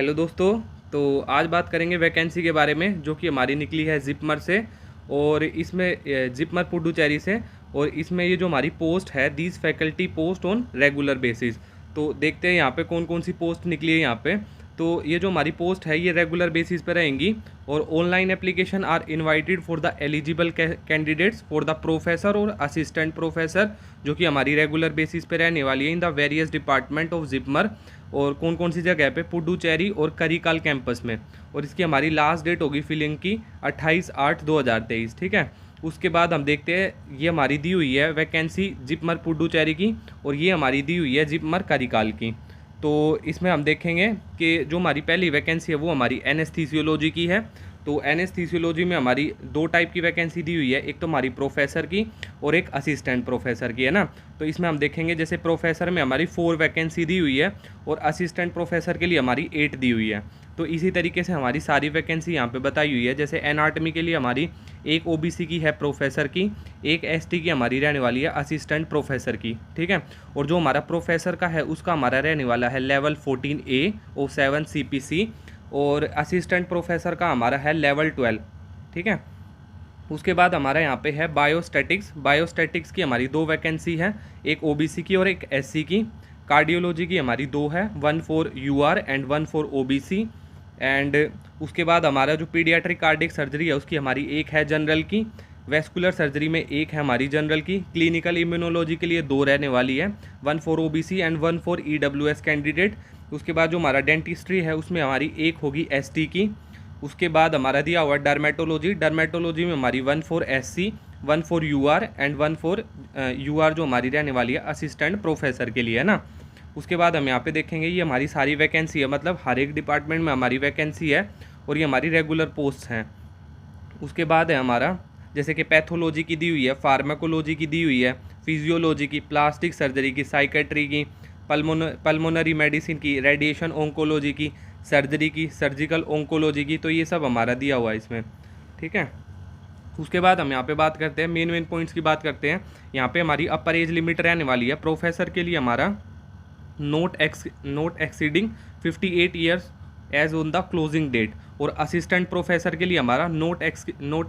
Hello दोस्तों। तो आज बात करेंगे वैकेंसी के बारे में जो कि हमारी निकली है जिपमर से। और इसमें जिपमर पुडुचेरी से। और इसमें ये जो हमारी पोस्ट है these faculty post on regular basis. तो देखते हैं यहाँ पे कौन कौन सी पोस्ट निकली है यहाँ पे। तो ये जो हमारी पोस्ट है ये रेगुलर बेसिस पे रहेंगी। और online application are invited for the eligible candidates for the professor और असिस्टेंट प्रोफेसर जो कि हमारी रेगुलर बेसिस पे रहने वाली है in the various department of JIPMER. और कौन कौन सी जगह पे पुडुचेरी और करिकाल कैंपस में। और इसकी हमारी लास्ट डेट होगी फिलिंग की 28/8/2023। ठीक है। उसके बाद हम देखते हैं ये हमारी दी हुई है वैकेंसी जिपमर पुडुचेरी की और ये हमारी दी हुई है जिपमर करिकाल की। तो इसमें हम देखेंगे कि जो हमारी पहली वैकेंसी है वो हमारी एनेस्थीसियोलॉजी की है। तो एनेस्थीसियोलॉजी में हमारी दो टाइप की वैकेंसी दी हुई है, एक तो हमारी प्रोफेसर की और एक असिस्टेंट प्रोफेसर की, है ना। तो इसमें हम देखेंगे जैसे प्रोफेसर में हमारी 4 वैकेंसी दी हुई है और असिस्टेंट प्रोफेसर के लिए हमारी 8 दी हुई है। तो इसी तरीके से हमारी सारी वैकेंसी यहाँ पे बताई हुई है। जैसे एनाटॉमी के लिए हमारी एक ओबीसी की है प्रोफेसर की, एक एसटी की हमारी रहने वाली है असिस्टेंट प्रोफेसर की। ठीक है। और जो हमारा प्रोफेसर का है उसका हमारा रहने वाला है लेवल 14A और 7 CPC। और असिस्टेंट प्रोफेसर का हमारा है लेवल 12। ठीक है। उसके बाद हमारा यहाँ पे है बायोस्टैटिक्स। बायोस्टैटिक्स की हमारी 2 वैकेंसी है, एक ओबीसी की और एक एससी की। कार्डियोलॉजी की हमारी 2 है, 1 for UR and 1 for OBC. And उसके बाद हमारा जो पीडियाट्रिक कार्डियक सर्जरी है उसकी हमारी 1 है जनरल की। वेस्कुलर सर्जरी में 1 है हमारी जनरल की। क्लिनिकल इम्यूनोलॉजी के लिए 2 रहने वाली है, 1 for OBC and 1 for EWS candidate. उसके बाद जो हमारा डेंटिस्ट्री है उसमें हमारी 1 होगी एसटी की। उसके बाद हमारा दिया हुआ डर्मेटोलॉजी। डर्मेटोलॉजी में हमारी 1 for SC, 1 for UR and 1 for UR जो हमारी रहने वाली है असिस्टेंट प्रोफेसर के लिए, है ना। उसके बाद हम यहाँ पे देखेंगे ये हमारी सारी वैकेंसी है, मतलब हर एक डिपार्टमेंट में हमारी वैकेंसी है और ये हमारी रेगुलर पोस्ट हैं। उसके बाद है हमारा जैसे कि पैथोलॉजी की दी हुई है, फार्माकोलॉजी की दी हुई है, फिजियोलॉजी की, प्लास्टिक सर्जरी की, साइकेट्री की, पल्मोनरी मेडिसिन की, रेडिएशन ओंकोलॉजी की, सर्जरी की, सर्जिकल ओंकोलॉजी की। तो ये सब हमारा दिया हुआ है इसमें। ठीक है। उसके बाद हम यहाँ पे बात करते हैं मेन पॉइंट्स की बात करते हैं। यहाँ पे हमारी अपर एज लिमिट रहने वाली है प्रोफेसर के लिए हमारा not exceeding 58 years age on the closing date. और असिस्टेंट प्रोफेसर के लिए हमारा नोट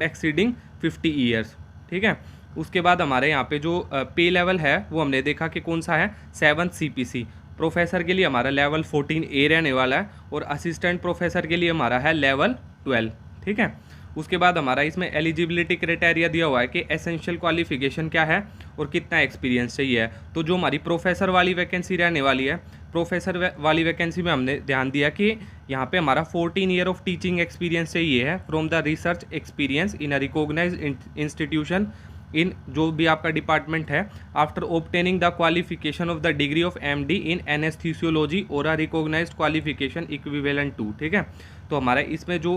एक्सीडिंग 50 ईयर्स। ठीक है। उसके बाद हमारे यहाँ पे जो पे लेवल है वो हमने देखा कि कौन सा है 7 CPC। प्रोफेसर के लिए हमारा लेवल 14A रहने वाला है और असिस्टेंट प्रोफेसर के लिए हमारा है लेवल 12। ठीक है। उसके बाद हमारा इसमें एलिजिबिलिटी क्राइटेरिया दिया हुआ है कि एसेंशियल क्वालिफिकेशन क्या है और कितना एक्सपीरियंस चाहिए है। तो जो हमारी प्रोफेसर वाली वैकेंसी रहने वाली है, प्रोफेसर वाली वैकेंसी में हमने ध्यान दिया कि यहाँ पे हमारा 14 ईयर ऑफ टीचिंग एक्सपीरियंस चाहिए है from the research experience in a recognised institution in जो भी आपका डिपार्टमेंट है after obtaining the qualification of the degree of MD in anaesthesiology और a recognised qualification equivalent to. ठीक है। तो हमारा इसमें जो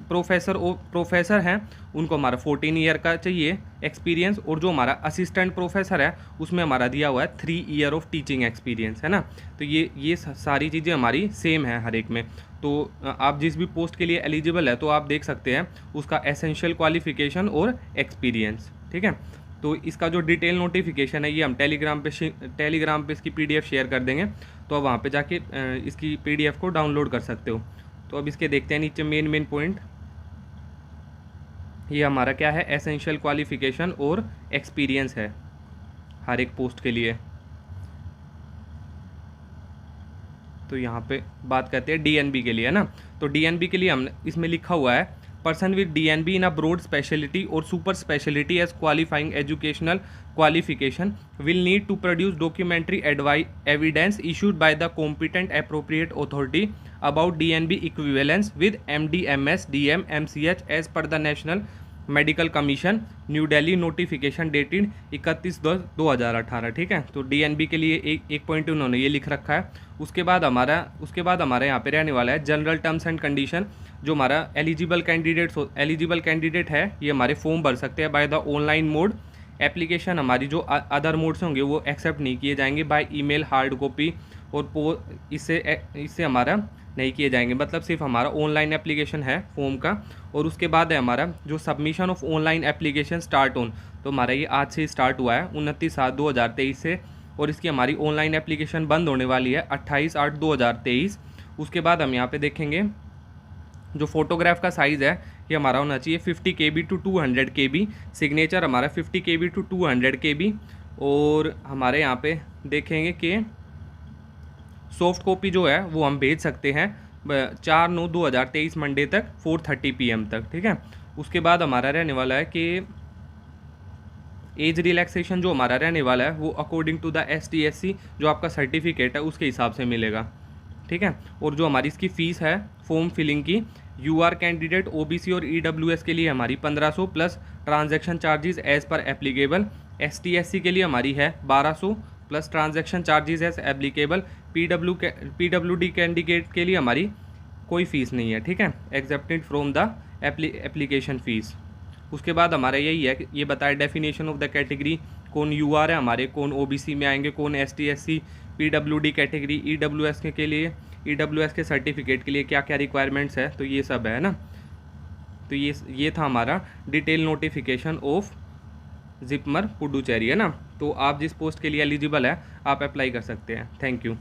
प्रोफेसर हैं उनको हमारा 14 ईयर का चाहिए एक्सपीरियंस और जो हमारा असिस्टेंट प्रोफेसर है उसमें हमारा दिया हुआ है 3 ईयर ऑफ टीचिंग एक्सपीरियंस, है ना। तो ये सारी चीज़ें हमारी सेम है हर एक में। तो आप जिस भी पोस्ट के लिए एलिजिबल है तो आप देख सकते हैं उसका एसेंशियल क्वालिफिकेशन और एक्सपीरियंस। ठीक है। तो इसका जो डिटेल नोटिफिकेशन है ये हम टेलीग्राम पे इसकी PDF शेयर कर देंगे, तो आप वहाँ पे जाके इसकी PDF को डाउनलोड कर सकते हो। तो अब इसके देखते हैं नीचे मेन पॉइंट। ये हमारा क्या है एसेंशियल क्वालिफिकेशन और एक्सपीरियंस है हर एक पोस्ट के लिए। तो यहाँ पे बात करते हैं DNB के लिए, है ना। तो DNB के लिए हमने इसमें लिखा हुआ है person with DNB in a broad speciality और super speciality as qualifying educational qualification will need to produce documentary evidence issued by the competent appropriate authority about DNB equivalence with MD MS DM MCH as per the National Medical Commission New Delhi notification dated 31/10/2018। ठीक है। तो DNB के लिए एक point उन्होंने ये लिख रखा है। उसके बाद हमारा यहाँ पे रहने वाला है जनरल टर्म्स एंड कंडीशन। जो हमारा एलिजिबल कैंडिडेट है ये हमारे फॉर्म भर सकते हैं by the online mode. Application हमारी जो अदर मोड्स होंगे वो एक्सेप्ट नहीं किए जाएंगे बाय ईमेल हार्ड कॉपी और इससे हमारा नहीं किए जाएंगे, मतलब सिर्फ हमारा ऑनलाइन एप्लीकेशन है फॉर्म का। और उसके बाद है हमारा जो submission of online application start on, तो हमारा ये आज से स्टार्ट हुआ है 29/7/2023 से। और इसकी हमारी ऑनलाइन एप्लीकेशन बंद होने वाली है 28/8/2023। उसके बाद हम यहाँ पे देखेंगे जो फोटोग्राफ का साइज़ है ये हमारा होना चाहिए 50 KB टू 200 KB। सिग्नेचर हमारा 50 KB टू 200 KB। और हमारे यहाँ पे देखेंगे कि सॉफ्ट कॉपी जो है वो हम भेज सकते हैं 4/9/2023 मंडे तक 4:30 PM तक, ठीक है। उसके बाद हमारा रहने वाला है कि एज रिलैक्सेशन जो हमारा रहने वाला है वो अकॉर्डिंग टू द STSC जो आपका सर्टिफिकेट है उसके हिसाब से मिलेगा, ठीक है। और जो हमारी इसकी फ़ीस है फॉर्म फिलिंग की, UR कैंडिडेट OBC और EWS के लिए हमारी 1500 plus transaction charges as per applicable. ST/SC के लिए हमारी है 1200 plus transaction charges as applicable. PWD candidate के लिए हमारी कोई फ़ीस नहीं है, ठीक है, accepted from the application fees. उसके बाद हमारा यही है कि ये बताए डेफिनेशन ऑफ द कैटेगरी, कौन UR है हमारे, कौन OBC में आएंगे, कौन ST/SC, PWD कैटेगरी, EWS के लिए, EWS के सर्टिफिकेट के लिए क्या क्या रिक्वायरमेंट्स है, तो ये सब है ना। तो ये था हमारा detail notification of JIPMER Puducherry, है ना। तो आप जिस पोस्ट के लिए एलिजिबल है आप अप्लाई कर सकते हैं। Thank you.